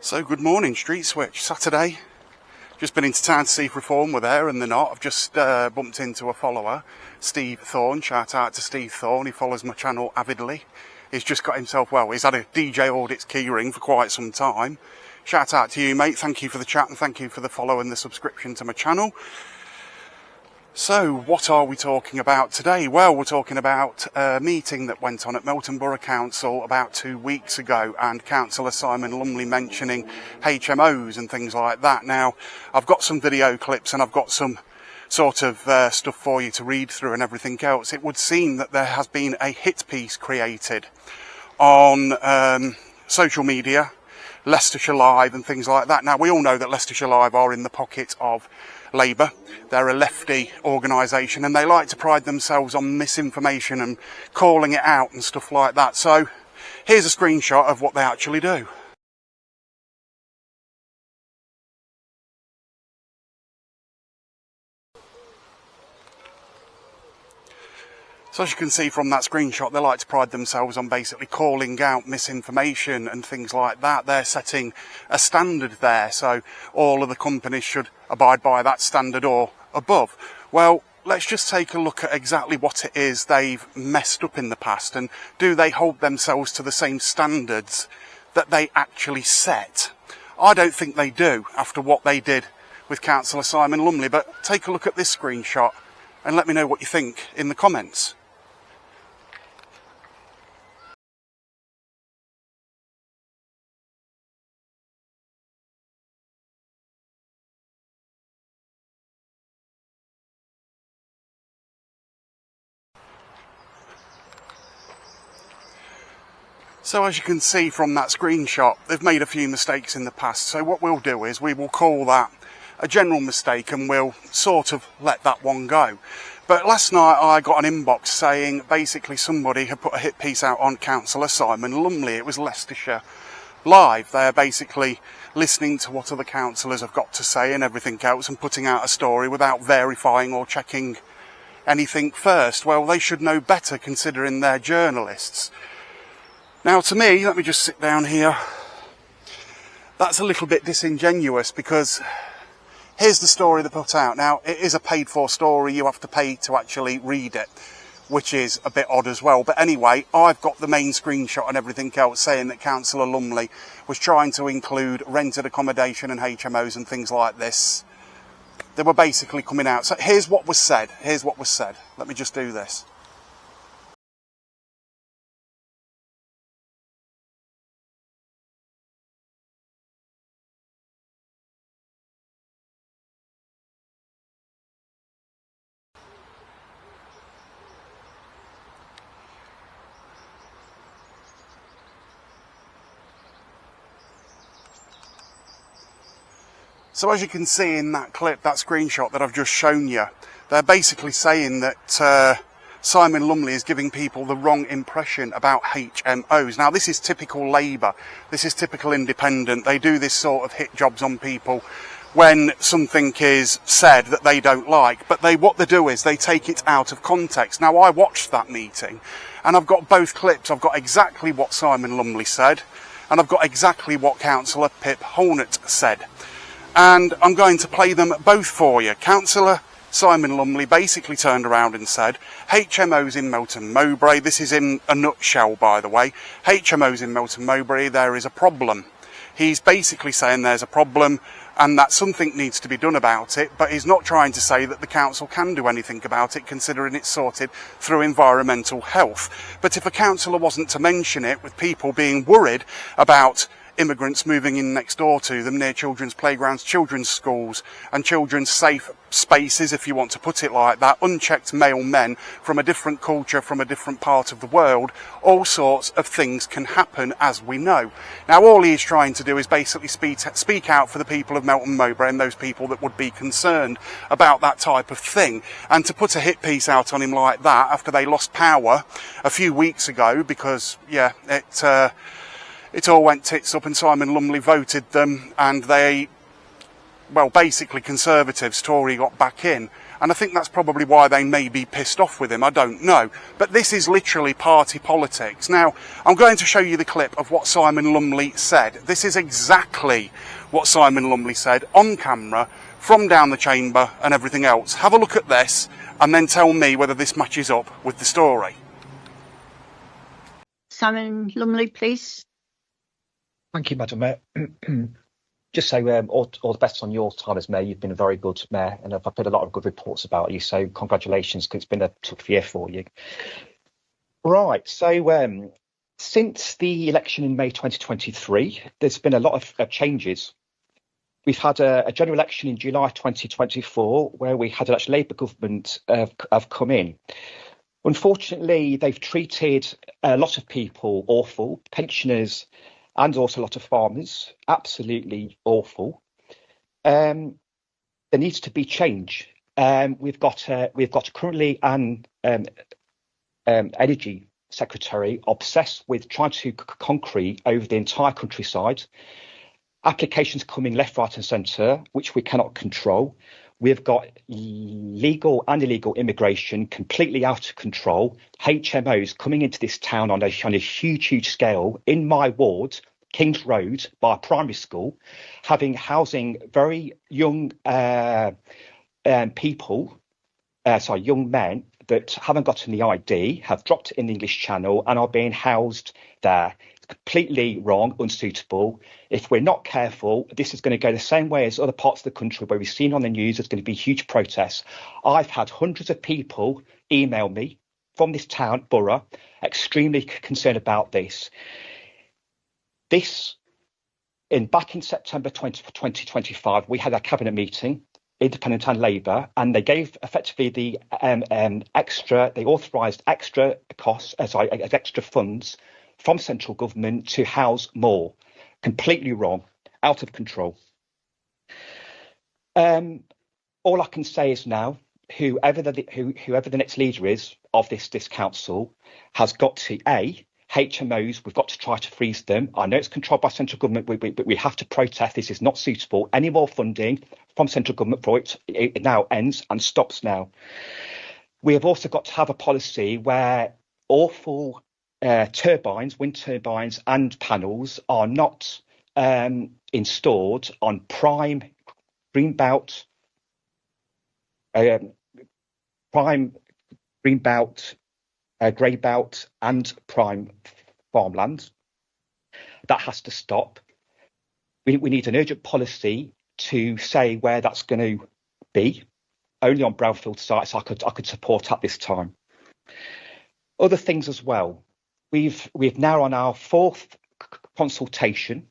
So good morning, Street Switch. Saturday. Just been into town to see if Reform were there and they're not. I've just bumped into a follower, Steve Thorne. Shout out to Steve Thorne. He follows my channel avidly. He's just got himself, well, he's had a DJ Audits keyring for quite some time. Shout out to you, mate. Thank you for the chat and thank you for the follow and the subscription to my channel. So, what are we talking about today? Well, we're talking about a meeting that went on at Melton Borough Council about 2 weeks ago, and Councillor Simon Lumley mentioning HMOs and things like that. Now, I've got some video clips and I've got some sort of stuff for you to read through and everything else. It would seem that there has been a hit piece created on social media, Leicestershire Live and things like that. Now, we all know that Leicestershire Live are in the pocket of Labour. They're a lefty organisation and they like to pride themselves on misinformation and calling it out and stuff like that. So here's a screenshot of what they actually do. So as you can see from that screenshot, they like to pride themselves on basically calling out misinformation and things like that. They're setting a standard there, so all of the companies should abide by that standard or above. Well, let's just take a look at exactly what it is they've messed up in the past, and do they hold themselves to the same standards that they actually set? I don't think they do after what they did with Councillor Simon Lumley, but take a look at this screenshot and let me know what you think in the comments. So as you can see from that screenshot, they've made a few mistakes in the past. So what we'll do is we will call that a general mistake and we'll sort of let that one go. But last night I got an inbox saying basically somebody had put a hit piece out on Councillor Simon Lumley. It was Leicestershire Live. They're basically listening to what other councillors have got to say and everything else and putting out a story without verifying or checking anything first. Well, they should know better considering they're journalists. Now, to me, let me just sit down here, that's a little bit disingenuous because here's the story they put out. Now, it is a paid-for story. You have to pay to actually read it, which is a bit odd as well. But anyway, I've got the main screenshot and everything else saying that Councillor Lumley was trying to include rented accommodation and HMOs and things like this. They were basically coming out. So here's what was said. Here's what was said. Let me just do this. So as you can see in that clip, that screenshot that I've just shown you, they're basically saying that Simon Lumley is giving people the wrong impression about HMOs. Now, this is typical Labour. This is typical Independent. They do this sort of hit jobs on people when something is said that they don't like. But what they do is they take it out of context. Now, I watched that meeting and I've got both clips. I've got exactly what Simon Lumley said and I've got exactly what Councillor Pip Holnett said. And I'm going to play them both for you. Councillor Simon Lumley basically turned around and said, HMOs in Melton Mowbray, this is in a nutshell by the way, HMOs in Melton Mowbray, there is a problem. He's basically saying there's a problem and that something needs to be done about it, but he's not trying to say that the council can do anything about it considering it's sorted through environmental health. But if a councillor wasn't to mention it with people being worried about immigrants moving in next door to them near children's playgrounds, children's schools and children's safe spaces, if you want to put it like that, unchecked male men from a different culture, from a different part of the world, all sorts of things can happen, as we know. Now, all he is trying to do is basically speak out for the people of Melton Mowbray and those people that would be concerned about that type of thing. And to put a hit piece out on him like that after they lost power a few weeks ago because, yeah, it all went tits up and Simon Lumley voted them and they, well, basically Conservatives, Tory got back in And I think that's probably why they may be pissed off with him, I don't know. But this is literally party politics. Now, I'm going to show you the clip of what Simon Lumley said. This is exactly what Simon Lumley said on camera, from down the chamber and everything else. Have a look at this and then tell me whether this matches up with the story. Simon Lumley, please. Thank you, Madam Mayor. Just say all the best on your time as Mayor. You've been a very good Mayor, and I've heard a lot of good reports about you, so congratulations, because it's been a tough year for you. Right, so since the election in May 2023, there's been a lot of changes. We've had a general election in July 2024, where we had an actual Labour government have come in. Unfortunately, they've treated a lot of people awful, pensioners, and also a lot of farmers, absolutely awful. There needs to be change. We've got currently an energy secretary obsessed with trying to concrete over the entire countryside. Applications coming left, right, and centre, which we cannot control. We've got legal and illegal immigration completely out of control. HMOs coming into this town on a huge scale. In my ward, Kings Road, by a primary school, housing very young young men that haven't got any ID, have dropped in the English Channel and are being housed there. It's completely wrong, unsuitable. If we're not careful, this is going to go the same way as other parts of the country where we've seen on the news there's going to be huge protests. I've had hundreds of people email me from this town, borough, extremely concerned about this. Back in September 2025, we had a cabinet meeting, Independent and Labour, and they gave effectively the they authorised extra costs, extra funds from central government to house more. Completely wrong, out of control. All I can say is now, whoever the next leader is of this council has got to HMOs, we've got to try to freeze them. I know it's controlled by central government, but we have to protest. This is not suitable. Any more funding from central government for it now ends and stops now. We have also got to have a policy where awful turbines, wind turbines and panels are not installed on prime green belt, grey belt and prime farmland. That has to stop. We need an urgent policy to say where that's going to be. Only on brownfield sites I could support at this time. Other things as well. We've now on our fourth consultation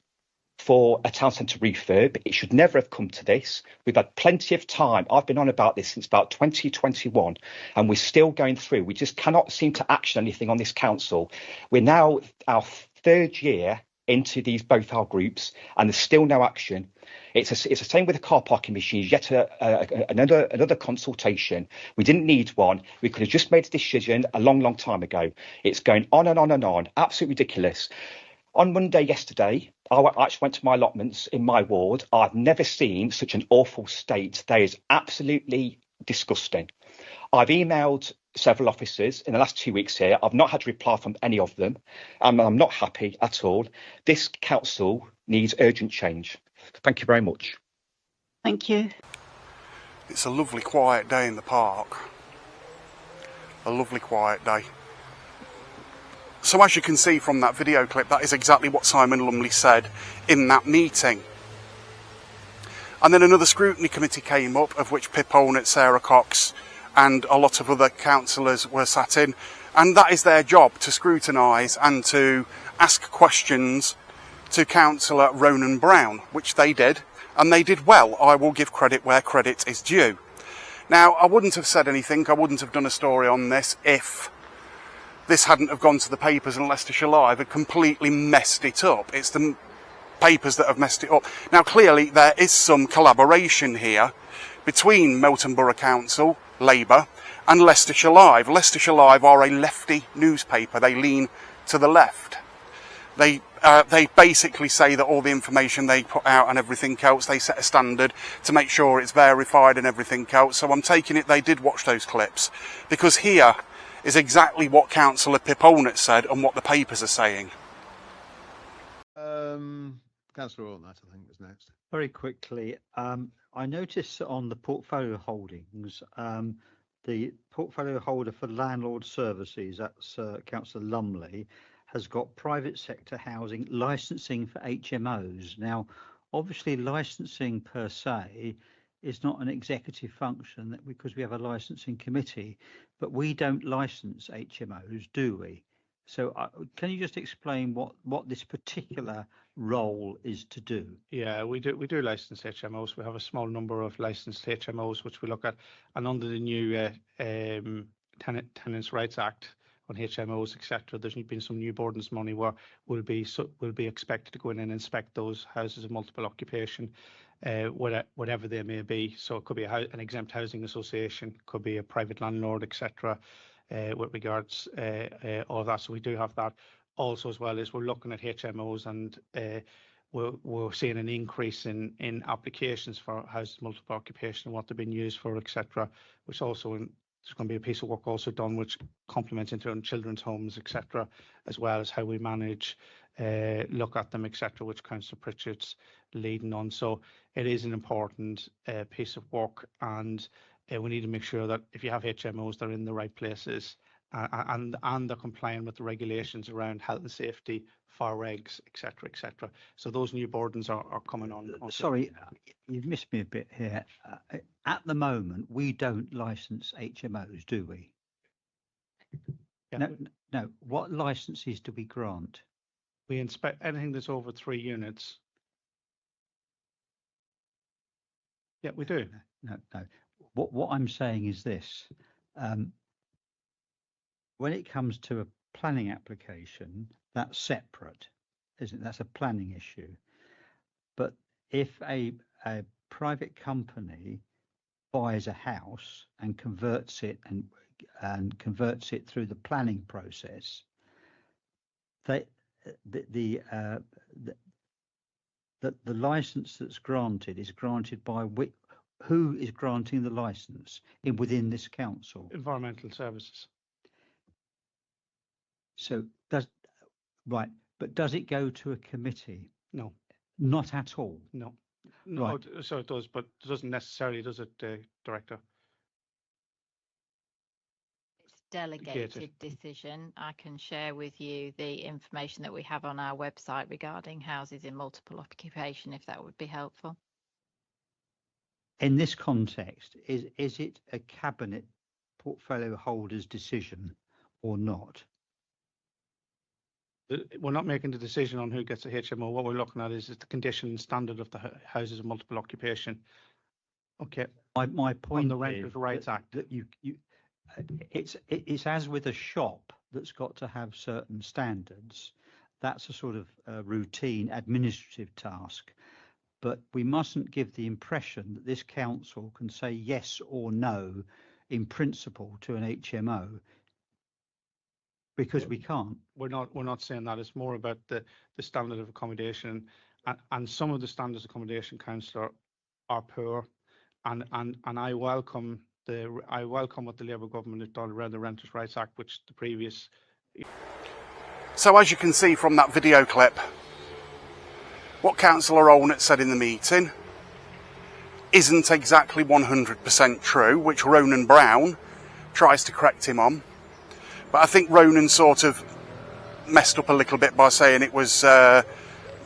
for a town centre refurb. It should never have come to this. We've had plenty of time. I've been on about this since about 2021 and we're still going through. We just cannot seem to action anything on this council. We're now our third year into both our groups and there's still no action. It's the same with the car parking machines. Yet another consultation. We didn't need one. We could have just made a decision a long time ago. It's going on and on and on. Absolutely ridiculous. On Monday yesterday, I actually went to my allotments in my ward. I've never seen such an awful state. That is absolutely disgusting. I've emailed several officers in the last 2 weeks here. I've not had a reply from any of them. I'm not happy at all. This council needs urgent change. Thank you very much. Thank you. It's a lovely quiet day in the park. A lovely quiet day. So as you can see from that video clip, that is exactly what Simon Lumley said in that meeting. And then another scrutiny committee came up, of which Pip Olnett, Sarah Cox and a lot of other councillors were sat in. And that is their job, to scrutinise and to ask questions to Councillor Ronan Brown, which they did, and they did well. I will give credit where credit is due. Now, I wouldn't have said anything, I wouldn't have done a story on this if this hadn't have gone to the papers and Leicestershire Live had completely messed it up. It's the papers that have messed it up. Now, clearly, there is some collaboration here between Melton Borough Council, Labour, and Leicestershire Live. Leicestershire Live are a lefty newspaper. They lean to the left. They basically say that all the information they put out and everything else, they set a standard to make sure it's verified and everything else. So I'm taking it they did watch those clips, because here is exactly what Councillor Pip Olnett said and what the papers are saying. Councillor Olnett, I think, was next. Very quickly, I noticed on the portfolio holdings, the portfolio holder for landlord services, that's Councillor Lumley, has got private sector housing licensing for HMOs. Now, obviously, licensing per se is not an executive function because we have a licensing committee, but we don't license HMOs, do we? So can you just explain what this particular role is to do? Yeah, we do license HMOs. We have a small number of licensed HMOs which we look at, and under the new Tenants' Rights Act on HMOs, etc., there's been some new burdens money where we'll be expected to go in and inspect those houses of multiple occupation, whatever they may be. So it could be an exempt housing association, could be a private landlord, etc. With regards all of that. So we do have that. Also, as well as we're looking at HMOs, and we're seeing an increase in applications for houses of multiple occupation and what they've been used for, etc. Which also there's going to be a piece of work also done which complements into children's homes, etc. As well as how we manage, look at them, etc. Which Councillor Pritchard's leading on. So it is an important piece of work, and we need to make sure that if you have HMOs, they're in the right places and they're complying with the regulations around health and safety, fire regs, etc., etc. So those new burdens are coming on. Sorry, you've missed me a bit here. At the moment, we don't license HMOs, do we? Yeah. No. What licenses do we grant? We inspect anything that's over 3 units. Yeah, we do. No. What I'm saying is this. When it comes to a planning application, that's separate, isn't it? That's a planning issue. But if a private company buys a house and converts it and converts it through the planning process, the license that's granted is granted by who is granting the license within this council? Environmental services. So but does it go to a committee? No. Not at all. No. Right. So it does, but it doesn't necessarily, does it, Director? It's delegated decision. I can share with you the information that we have on our website regarding houses in multiple occupation, if that would be helpful. In this context, is it a cabinet portfolio holder's decision or not? We're not making the decision on who gets a HMO. What we're looking at is the condition and standard of the houses of multiple occupation. Okay. My point on the is Renters' Rights Act. that it's as with a shop that's got to have certain standards. That's a sort of routine administrative task. But we mustn't give the impression that this council can say yes or no in principle to an HMO, because we can't. We're not saying that. It's more about the standard of accommodation, and some of the standards of accommodation, Councillor, are poor, and I welcome what the Labour government has done around the Renters' Rights Act, which the previous. So as you can see from that video clip, what Councillor Olnett said in the meeting isn't exactly 100% true, which Ronan Brown tries to correct him on. But I think Ronan sort of messed up a little bit by saying it was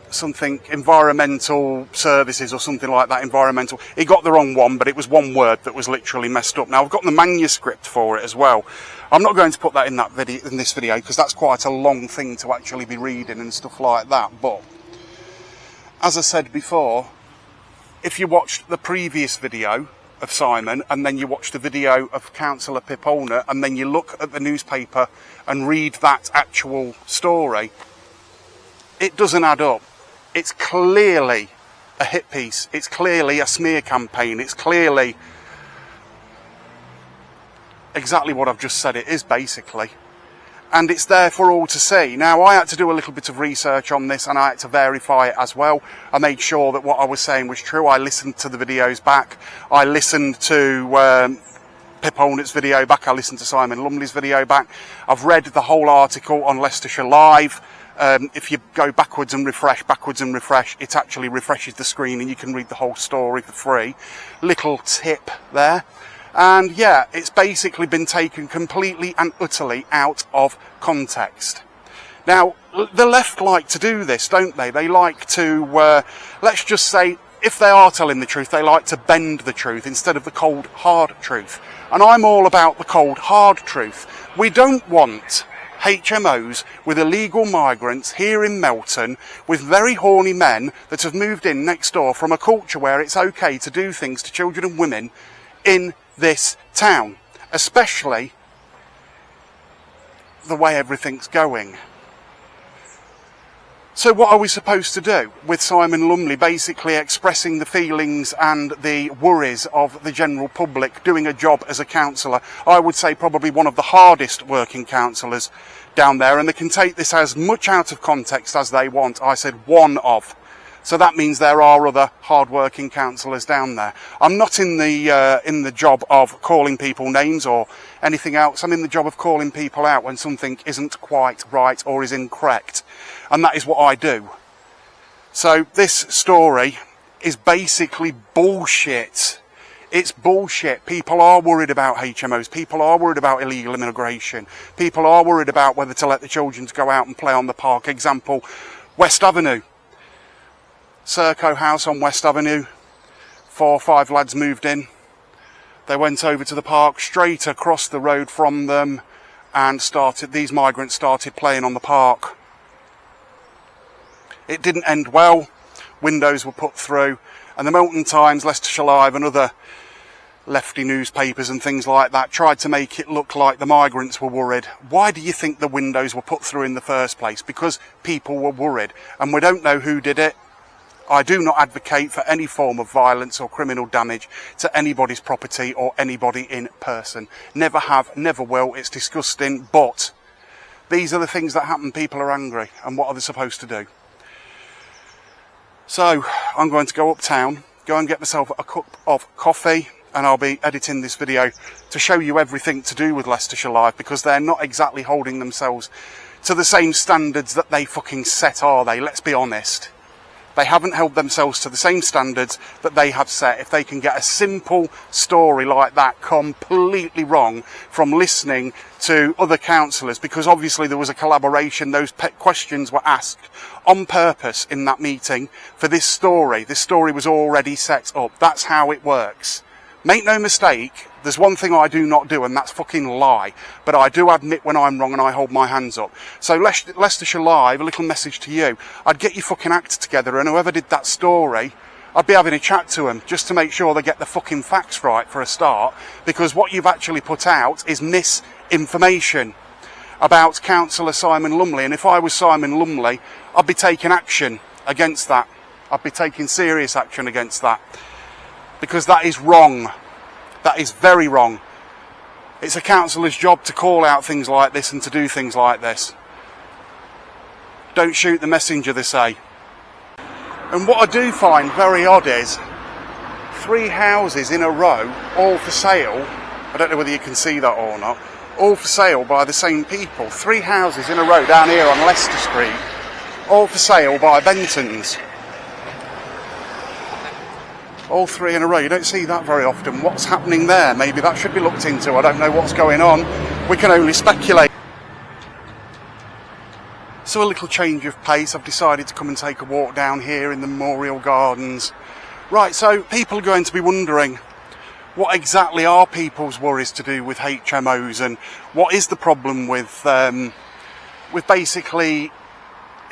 something environmental services or something like that, environmental. He got the wrong one, but it was one word that was literally messed up. Now, I've got the manuscript for it as well. I'm not going to put that in this video because that's quite a long thing to actually be reading and stuff like that. But as I said before, if you watched the previous video of Simon and then you watch the video of Councillor Pip Olnett and then you look at the newspaper and read that actual story, it doesn't add up. It's clearly a hit piece. It's clearly a smear campaign. It's clearly exactly what I've just said it is, basically. and it's there for all to see. Now, I had to do a little bit of research on this, and I had to verify it as well. I made sure that what I was saying was true. I listened to the videos back. I listened to Pip Holnet's video back. I listened to Simon Lumley's video back. I've read the whole article on Leicestershire Live. If you go backwards and refresh, it actually refreshes the screen and you can read the whole story for free. Little tip there. And yeah, it's basically been taken completely and utterly out of context. Now, the left like to do this, don't they? They like to, let's just say, if they are telling the truth, they like to bend the truth instead of the cold, hard truth. And I'm all about the cold, hard truth. We don't want HMOs with illegal migrants here in Melton with very horny men that have moved in next door from a culture where it's okay to do things to children and women in this town, especially the way everything's going. So what are we supposed to do with Simon Lumley basically expressing the feelings and the worries of the general public, doing a job as a counsellor? I would say probably one of the hardest working counsellors down there, and they can take this as much out of context as they want. I said one of. So that means there are other hard-working counsellors down there. I'm not in the job of calling people names or anything else. I'm in the job of calling people out when something isn't quite right or is incorrect. And that is what I do. So this story is basically bullshit. It's bullshit. People are worried about HMOs. People are worried about illegal immigration. People are worried about whether to let the children go out and play on the park. Example, West Avenue. Serco house on West Avenue. 4 or 5 lads moved in. They went over to the park straight across the road from them and these migrants started playing on the park. It didn't end well. Windows were put through, and the Melton Times, Leicestershire Live and other lefty newspapers and things like that tried to make it look like the migrants were worried. Why do you think the windows were put through in the first place? Because people were worried, and we don't know who did it. I do not advocate for any form of violence or criminal damage to anybody's property or anybody in person. Never have, never will. It's disgusting, but these are the things that happen. People are angry, and what are they supposed to do? So I'm going to go uptown, go and get myself a cup of coffee, and I'll be editing this video to show you everything to do with Leicestershire Live, because they're not exactly holding themselves to the same standards that they fucking set, are they? Let's be honest. They haven't held themselves to the same standards that they have set. If they can get a simple story like that completely wrong from listening to other counsellors, because obviously there was a collaboration, those questions were asked on purpose in that meeting for this story. This story was already set up. That's how it works. Make no mistake, there's one thing I do not do, and that's fucking lie. But I do admit when I'm wrong, and I hold my hands up. So Leicestershire Live, a little message to you. I'd get your fucking act together, and whoever did that story, I'd be having a chat to them just to make sure they get the fucking facts right for a start. Because what you've actually put out is misinformation about Councillor Simon Lumley. And if I was Simon Lumley, I'd be taking action against that. I'd be taking serious action against that. Because that is wrong. That is very wrong. It's a councillor's job to call out things like this and to do things like this. Don't shoot the messenger, they say. And what I do find very odd is 3 houses in a row, all for sale. I don't know whether you can see that or not. All for sale by the same people. 3 houses in a row down here on Leicester Street. All for sale by Benton's. All 3 in a row. You don't see that very often. What's happening there? Maybe that should be looked into. I don't know what's going on. We can only speculate. So a little change of pace. I've decided to come and take a walk down here in the Memorial Gardens. Right, so people are going to be wondering, what exactly are people's worries to do with HMOs, and what is the problem with basically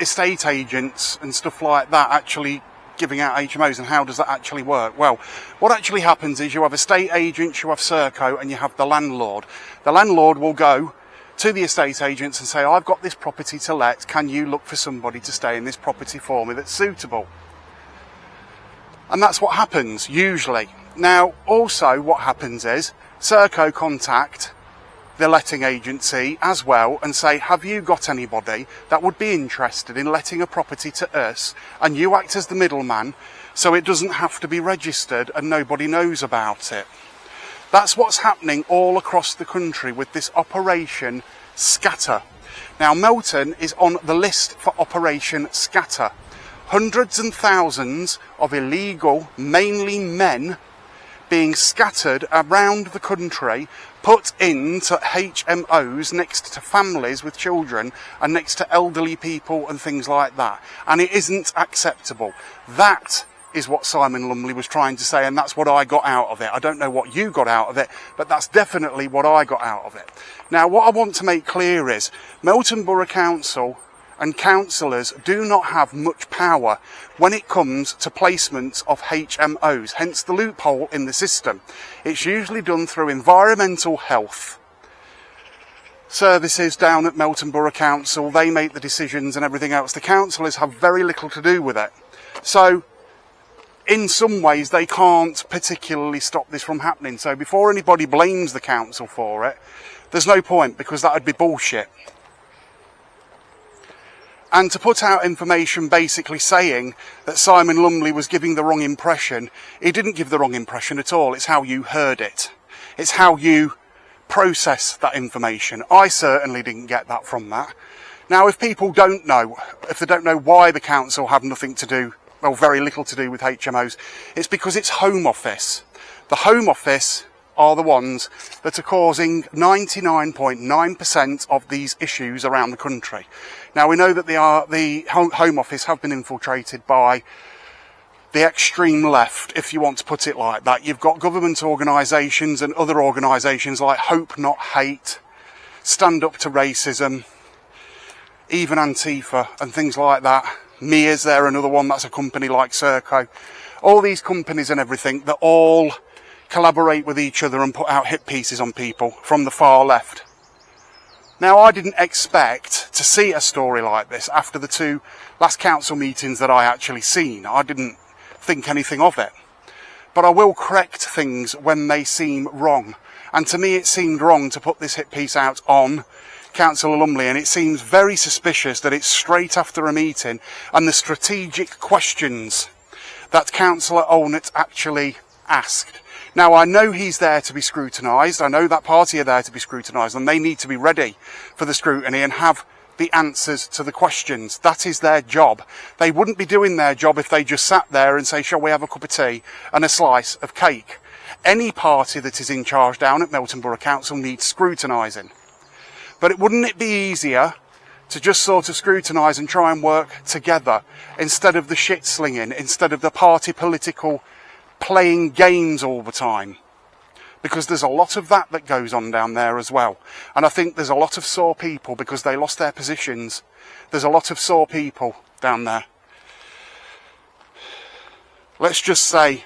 estate agents and stuff like that actually giving out HMOs, and how does that actually work? Well, what actually happens is you have estate agents, you have Serco, and you have the landlord. The landlord will go to the estate agents and say, I've got this property to let, can you look for somebody to stay in this property for me that's suitable? And that's what happens, usually. Now, also what happens is Serco contact the letting agency as well and say, have you got anybody that would be interested in letting a property to us, and you act as the middleman so it doesn't have to be registered and nobody knows about it. That's what's happening all across the country with this Operation Scatter. Now, Melton is on the list for Operation Scatter. Hundreds and thousands of illegal, mainly men, being scattered around the country, put into HMOs next to families with children and next to elderly people and things like that. And it isn't acceptable. That is what Simon Lumley was trying to say, and that's what I got out of it. I don't know what you got out of it, but that's definitely what I got out of it. Now, what I want to make clear is Melton Borough Council and councillors do not have much power when it comes to placements of HMOs, hence the loophole in the system. It's usually done through environmental health services down at Melton Borough Council. They make the decisions and everything else. The councillors have very little to do with it. So, in some ways, they can't particularly stop this from happening. So before anybody blames the council for it, there's no point, because that would be bullshit. And to put out information basically saying that Simon Lumley was giving the wrong impression, he didn't give the wrong impression at all. It's how you heard it. It's how you process that information. I certainly didn't get that from that. Now, if people don't know, if they don't know why the council have nothing to do, well, very little to do with HMOs, it's because it's Home Office. The Home Office are the ones that are causing 99.9% of these issues around the country. Now, we know that the Home Office have been infiltrated by the extreme left, if you want to put it like that. You've got government organisations and other organisations like Hope Not Hate, Stand Up to Racism, even Antifa and things like that. Mears, they're another one, that's a company like Serco. All these companies and everything that all collaborate with each other and put out hit pieces on people from the far left. Now, I didn't expect to see a story like this after the two last council meetings that I actually seen. I didn't think anything of it. But I will correct things when they seem wrong. And to me, it seemed wrong to put this hit piece out on Councillor Lumley, and it seems very suspicious that it's straight after a meeting and the strategic questions that Councillor Olnett actually asked. Now, I know he's there to be scrutinised. I know that party are there to be scrutinised, and they need to be ready for the scrutiny and have the answers to the questions. That is their job. They wouldn't be doing their job if they just sat there and say, shall we have a cup of tea and a slice of cake? Any party that is in charge down at Melton Borough Council needs scrutinising. But wouldn't it be easier to just sort of scrutinise and try and work together instead of the shit slinging, instead of the party political playing games all the time? Because there's a lot of that goes on down there as well. And I think there's a lot of sore people because they lost their positions. There's a lot of sore people down there. Let's just say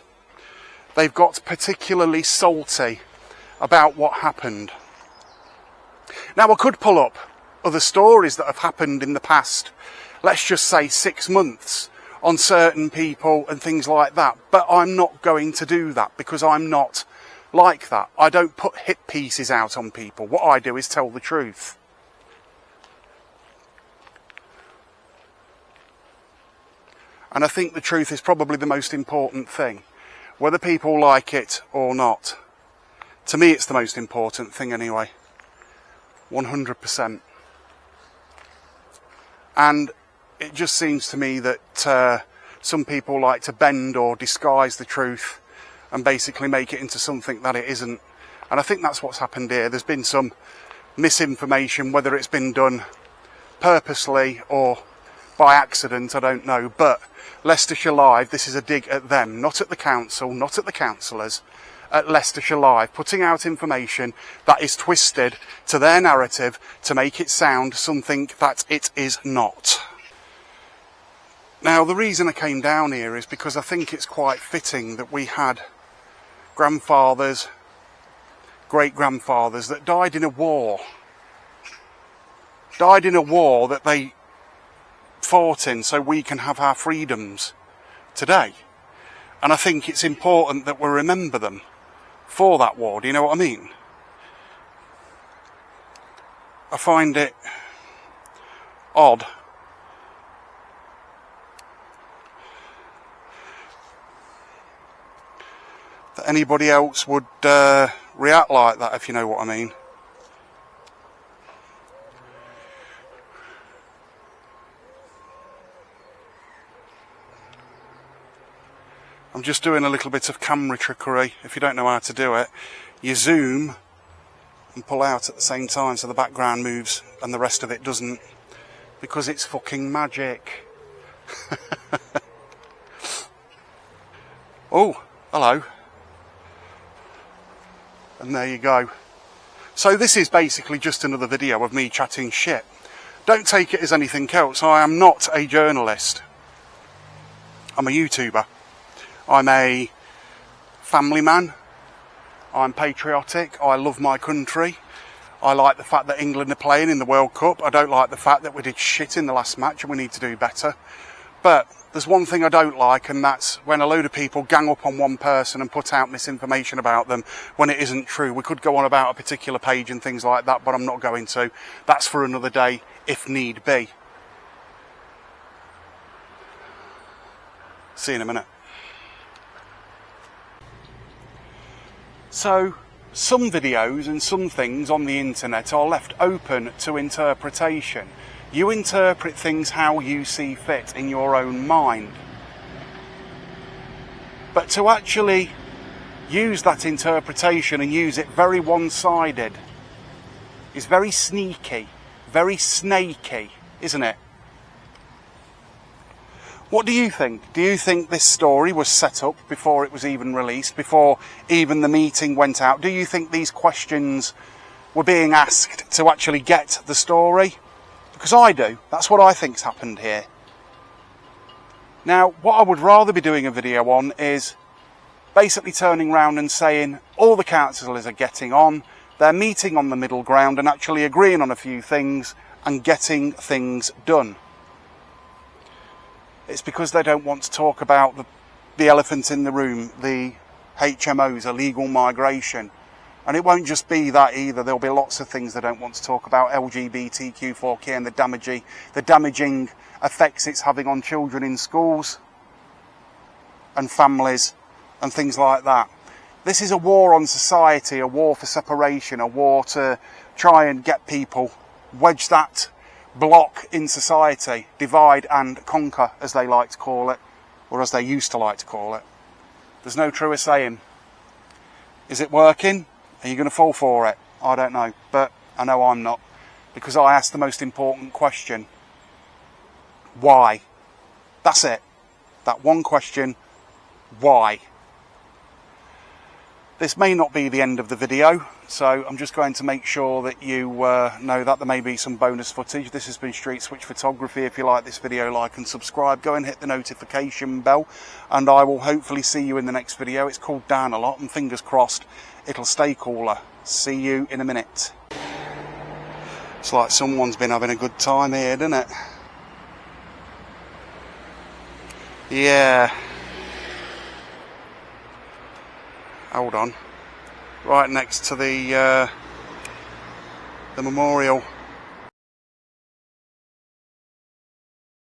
they've got particularly salty about what happened. Now, I could pull up other stories that have happened in the past, let's just say 6 months, on certain people and things like that. But I'm not going to do that because I'm not like that. I don't put hit pieces out on people. What I do is tell the truth. And I think the truth is probably the most important thing, whether people like it or not. To me, it's the most important thing anyway. 100%. And it just seems to me that some people like to bend or disguise the truth and basically make it into something that it isn't. And I think that's what's happened here. There's been some misinformation, whether it's been done purposely or by accident, I don't know. But Leicestershire Live, this is a dig at them, not at the council, not at the councillors, at Leicestershire Live, putting out information that is twisted to their narrative to make it sound something that it is not. Now, the reason I came down here is because I think it's quite fitting that we had grandfathers, great-grandfathers that died in a war. Died in a war that they fought in so we can have our freedoms today. And I think it's important that we remember them for that war. Do you know what I mean? I find it odd that anybody else would react like that, if you know what I mean. I'm just doing a little bit of camera trickery. If you don't know how to do it, you zoom and pull out at the same time so the background moves and the rest of it doesn't, because it's fucking magic. Oh, hello. And there you go. So this is basically just another video of me chatting shit. Don't take it as anything else. I am not a journalist. I'm a YouTuber. I'm a family man. I'm patriotic. I love my country. I like the fact that England are playing in the World Cup. I don't like the fact that we did shit in the last match and we need to do better. But there's one thing I don't like, and that's when a load of people gang up on one person and put out misinformation about them when it isn't true. We could go on about a particular page and things like that, but I'm not going to. That's for another day, if need be. See you in a minute. So, some videos and some things on the internet are left open to interpretation. You interpret things how you see fit in your own mind. But to actually use that interpretation and use it very one-sided is very sneaky, very snaky, isn't it? What do you think? Do you think this story was set up before it was even released, before even the meeting went out? Do you think these questions were being asked to actually get the story? Because I do. That's what I think's happened here. Now, what I would rather be doing a video on is basically turning around and saying all the counsellors are getting on, they're meeting on the middle ground and actually agreeing on a few things and getting things done. It's because they don't want to talk about the elephant in the room, the HMOs, illegal migration. And it won't just be that either. There'll be lots of things they don't want to talk about. LGBTQ4K and the damaging effects it's having on children in schools and families and things like that. This is a war on society, a war for separation, a war to try and get people, wedge that block in society, divide and conquer, as they like to call it, or as they used to like to call it. There's no truer saying. Is it working? Are you going to fall for it? I don't know, but I know I'm not, because I asked the most important question. Why? That's it. That one question. Why? This may not be the end of the video, so I'm just going to make sure that you know that there may be some bonus footage. This has been Street Switch Photography. If you like this video, like and subscribe. Go and hit the notification bell, and I will hopefully see you in the next video. It's cooled down a lot, and fingers crossed it'll stay cooler. See you in a minute. It's like someone's been having a good time here, doesn't it? Yeah. Hold on. Right next to the memorial.